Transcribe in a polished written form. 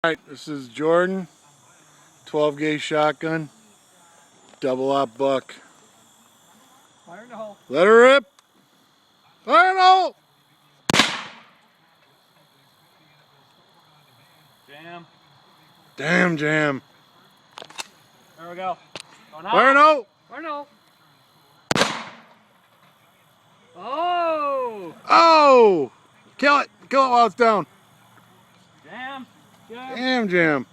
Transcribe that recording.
Alright, this is Jordan, 12 gauge shotgun, double op buck. Fire in the hole. Let her rip! Fire in the hole! Jam. Damn jam. There we go. Going high. Fire in the hole! Fire in the hole. Oh! Oh! Kill it! Kill it while it's down. Jam. Jam. Damn jam.